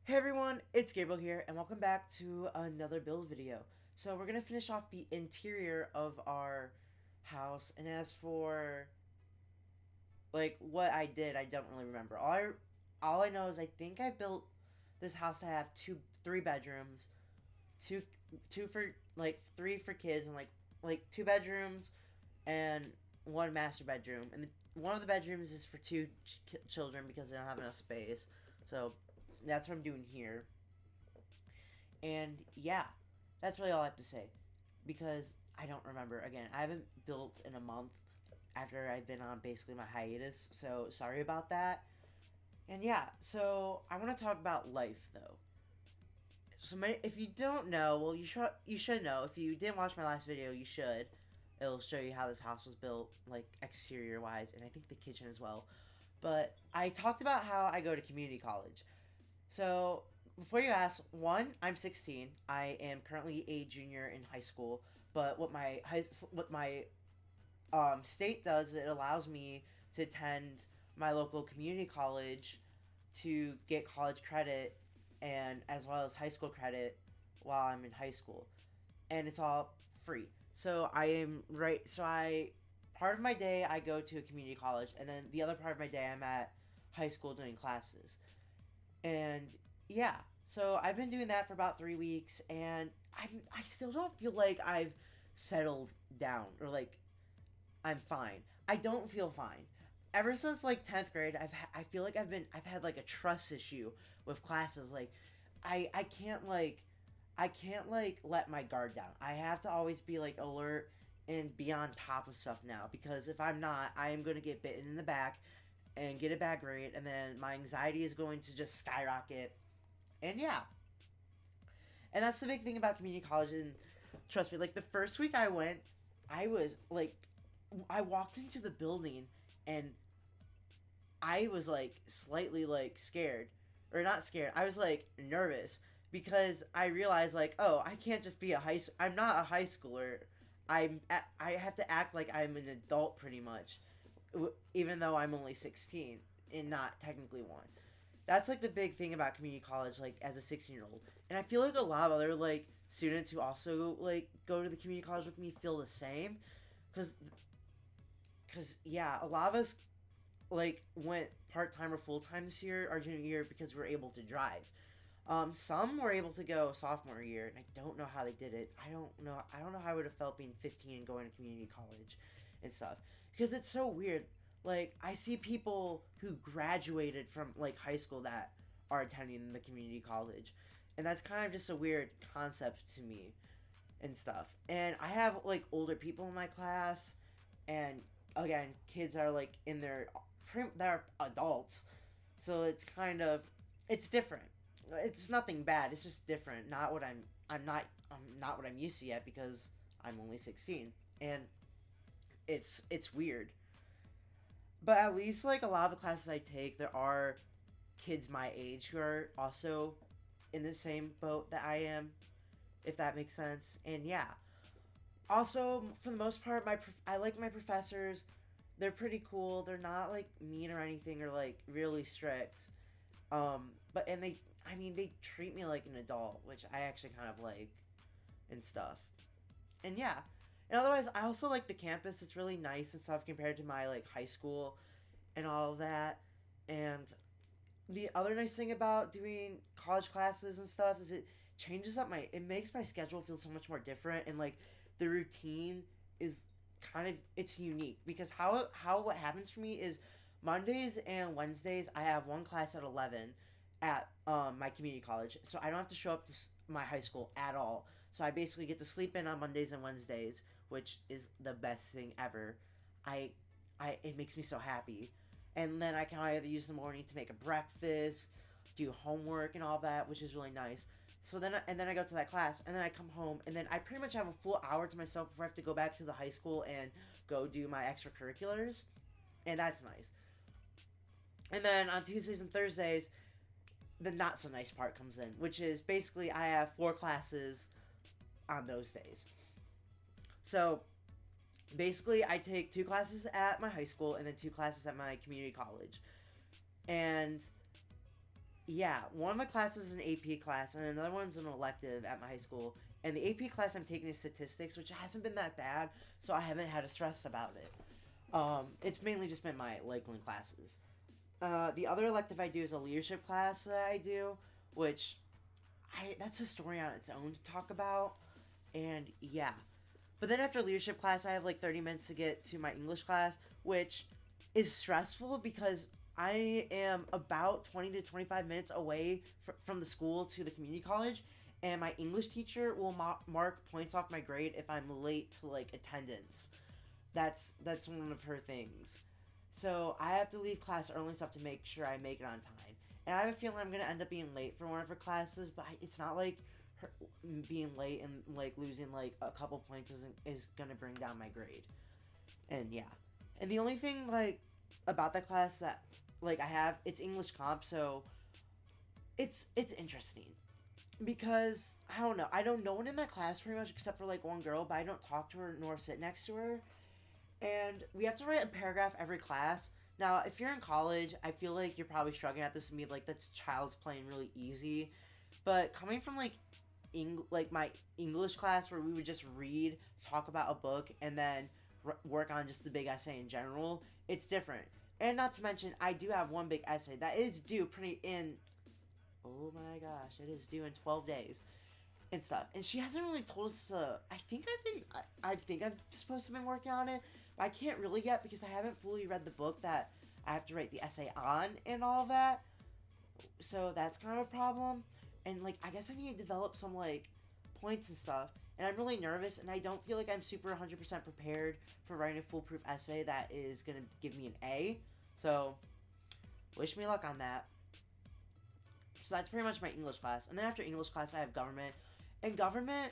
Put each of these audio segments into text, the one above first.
Hey everyone, it's Gabriel here, and welcome back to another build video. So we're gonna finish off the interior of our house, and as for what I did, I don't really remember. All I know is I think I built this house to have three bedrooms, two two for three for kids, and two bedrooms and one master bedroom. And one of the bedrooms is for two children because they don't have enough space. So that's what I'm doing here. And yeah, that's really all I have to say. Because I don't remember. Again, I haven't built in a month after I've been on basically my hiatus. So sorry about that. And yeah, so I want to talk about life though. If you don't know, well, you should know. If you didn't watch my last video, you should. It'll show you how this house was built, like exterior wise, and I think the kitchen as well. But I talked about how I go to community college. So, before you ask, one, I'm 16. I am currently a junior in high school. But what my state does, it allows me to attend my local community college to get college credit and as well as high school credit while I'm in high school, and it's all free. So I am right. So I part of my day I go to a community college, and then the other part of my day I'm at high school doing classes. And yeah, so I've been doing that for about 3 weeks, and I still don't feel like I've settled down or like I'm fine. I don't feel fine. Ever since like 10th grade, I feel like I've had like a trust issue with classes. Like, I can't I can't let my guard down. I have to always be like alert and be on top of stuff now, because if I'm not, I am going to get bitten in the back and get a bad grade, and then my anxiety is going to just skyrocket. And yeah, and that's the big thing about community college. And trust me, like the first week I went, I was like, I walked into the building and I was like slightly like scared, or not scared. I was like nervous because I realized like, oh, I can't just be I'm not a high schooler. I have to act like I'm an adult pretty much, even though I'm only 16 and not technically one. That's like the big thing about community college, like as a 16-year-old. And I feel like a lot of other like students who also like go to the community college with me feel the same, because yeah, a lot of us like went part-time or full-time this year, our junior year, because we were able to drive. Some were able to go sophomore year, and I don't know how they did it. I don't know how I would have felt being 15 and going to community college and stuff, because it's so weird. Like, I see people who graduated from like high school that are attending the community college, and that's kind of just a weird concept to me and stuff. And I have like older people in my class, and again, kids are like in their they're adults, so it's different. It's nothing bad. It's just different. Not what I'm not what I'm used to yet, because I'm only 16, and it's weird. But at least like a lot of the classes I take, there are kids my age who are also in the same boat that I am, if that makes sense. And yeah, also for the most part, I like my professors. They're pretty cool. They're not like mean or anything, or like really strict. But and they treat me like an adult, which I actually kind of like and stuff. And yeah. And otherwise, I also like the campus. It's really nice and stuff compared to my like high school and all of that. And the other nice thing about doing college classes and stuff is it makes my schedule feel so much more different, and like the routine is it's unique, because how what happens for me is Mondays and Wednesdays I have one class at 11 at my community college, so I don't have to show up to my high school at all. So I basically get to sleep in on Mondays and Wednesdays, which is the best thing ever. I it makes me so happy. And then I can either use the morning to make a breakfast, do homework and all that, which is really nice. So then I go to that class, and then I come home, and then I pretty much have a full hour to myself before I have to go back to the high school and go do my extracurriculars, and that's nice. And then on Tuesdays and Thursdays, the not so nice part comes in, which is basically I have four classes on those days. So basically, I take two classes at my high school and then two classes at my community college. And Yeah, one of my classes is an AP class, and another one's an elective at my high school. And the AP class I'm taking is statistics, which hasn't been that bad, so I haven't had to stress about it. It's mainly just been my Lakeland classes. The other elective I do is a leadership class that I do, which that's a story on its own to talk about. And yeah, but then after leadership class, I have like 30 minutes to get to my English class, which is stressful because I am about 20 to 25 minutes away from the school to the community college, and my English teacher will mark points off my grade if I'm late to like attendance. That's one of her things. So I have to leave class early and stuff to make sure I make it on time. And I have a feeling I'm gonna end up being late for one of her classes, but it's not like her being late and like losing like a couple points is gonna bring down my grade. And yeah, and the only thing like about that class that like I have, it's English comp, so it's interesting because I don't know. I don't know one in that class pretty much except for like one girl, but I don't talk to her nor sit next to her. And we have to write a paragraph every class. Now, if you're in college, I feel like you're probably struggling at this and be like, that's child's playing really easy. But coming from like like my English class where we would just read, talk about a book, and then work on just the big essay in general, it's different. And not to mention, I do have one big essay that is due pretty in. Oh my gosh, it is due in 12 days and stuff. And she hasn't really told us. I think I think I'm supposed to have been working on it, but I can't really yet because I haven't fully read the book that I have to write the essay on and all that. So that's kind of a problem. And like, I guess I need to develop some like points and stuff. And I'm really nervous, and I don't feel like I'm super 100% prepared for writing a foolproof essay that is gonna give me an A. So, wish me luck on that. So that's pretty much my English class. And then after English class, I have government. And government,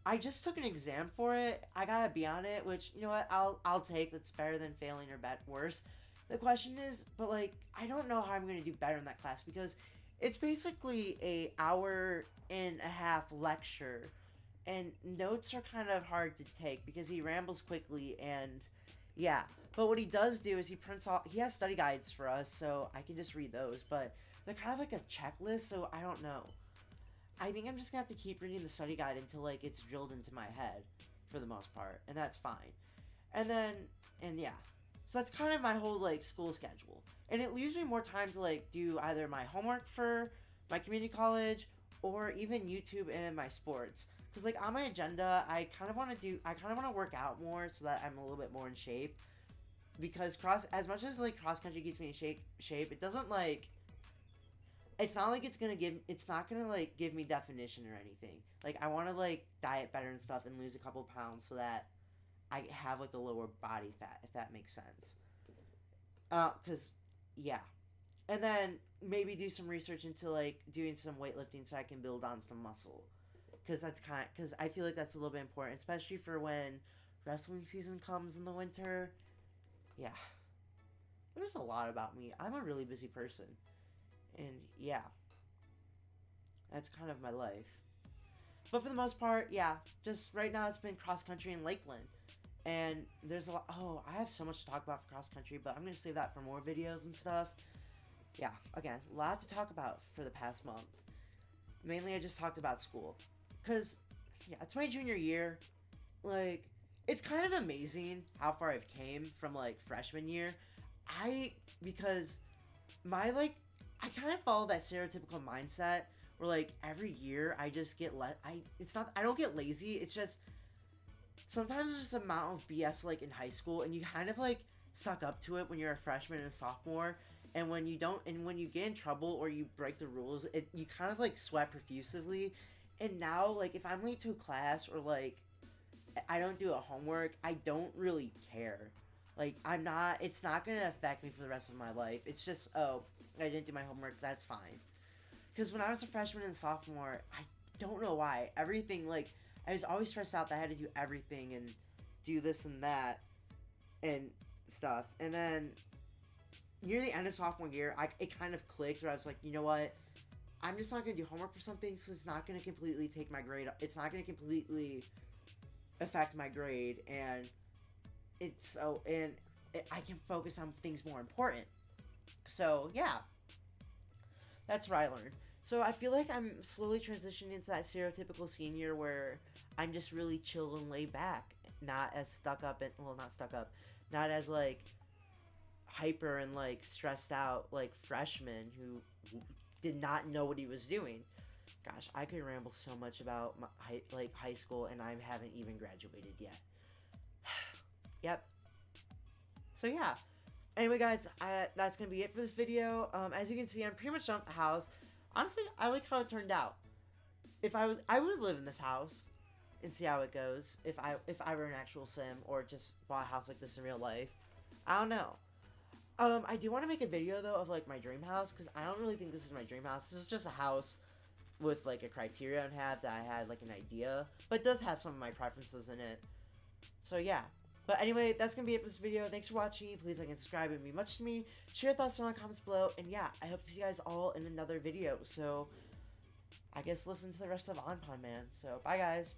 I just took an exam for it. I got a B on it, which, you know what, I'll take. That's better than failing or worse. The question is, but like, I don't know how I'm going to do better in that class because it's basically a hour and a half lecture. And notes are kind of hard to take because he rambles quickly and yeah. But what he does do is he has study guides for us, so I can just read those. But they're kind of like a checklist, so I don't know. I think I'm just gonna have to keep reading the study guide until like it's drilled into my head, for the most part, and that's fine. And then, and yeah, so that's kind of my whole like school schedule, and it leaves me more time to like do either my homework for my community college or even YouTube and my sports. Cause like on my agenda, I kind of want to work out more so that I'm a little bit more in shape. Because as much as like cross country keeps me in shape, it doesn't like it's not like it's not gonna like give me definition or anything. Like I want to like diet better and stuff and lose a couple pounds so that I have like a lower body fat, if that makes sense. Cause yeah, and then maybe do some research into like doing some weightlifting so I can build on some muscle. Cause I feel like that's a little bit important, especially for when wrestling season comes in the winter. Yeah, there's a lot about me. I'm a really busy person. And yeah, that's kind of my life. But for the most part, yeah, just right now it's been cross country in Lakeland. And there's a lot. Oh, I have so much to talk about for cross country, but I'm going to save that for more videos and stuff. Yeah, again, a lot to talk about for the past month. Mainly, I just talked about school. Because, yeah, it's my junior year. Like, it's kind of amazing how far I've came from, like, freshman year. Because my, like, I kind of follow that stereotypical mindset where like every year I just get I don't get lazy. It's just sometimes there's just amount of BS like in high school and you kind of like suck up to it when you're a freshman and a sophomore. And when you don't, and when you get in trouble or you break the rules, you kind of like sweat profusively. And now like if I'm late to a class or like I don't do a homework, I don't really care. Like it's not gonna affect me for the rest of my life. It's just, oh, I didn't do my homework, that's fine. Because when I was a freshman and sophomore, I don't know why. Everything, like, I was always stressed out that I had to do everything and do this and that and stuff. And then near the end of sophomore year, it kind of clicked where I was like, you know what? I'm just not going to do homework for something because it's not going to completely take my grade. It's not going to completely affect my grade. And I can focus on things more important. So, yeah. That's what I learned. So I feel like I'm slowly transitioning into that stereotypical senior where I'm just really chill and laid back, not as stuck up and well, not stuck up, not as like hyper and like stressed out like freshman who did not know what he was doing. Gosh, I could ramble so much about my high school, and I haven't even graduated yet. Yep. So yeah. Anyway, guys, that's gonna be it for this video. As you can see, I'm pretty much done with the house. Honestly, I like how it turned out. If I would live in this house and see how it goes. If I were an actual sim or just bought a house like this in real life. I don't know. I do want to make a video though of like my dream house because I don't really think this is my dream house. This is just a house with like a criteria and have that I had like an idea, but it does have some of my preferences in it. So yeah. But anyway, that's gonna be it for this video. Thanks for watching. Please like and subscribe. It would mean much to me. Share your thoughts down in the comments below. And yeah, I hope to see you guys all in another video. So I guess listen to the rest of On Pond Man. So bye guys.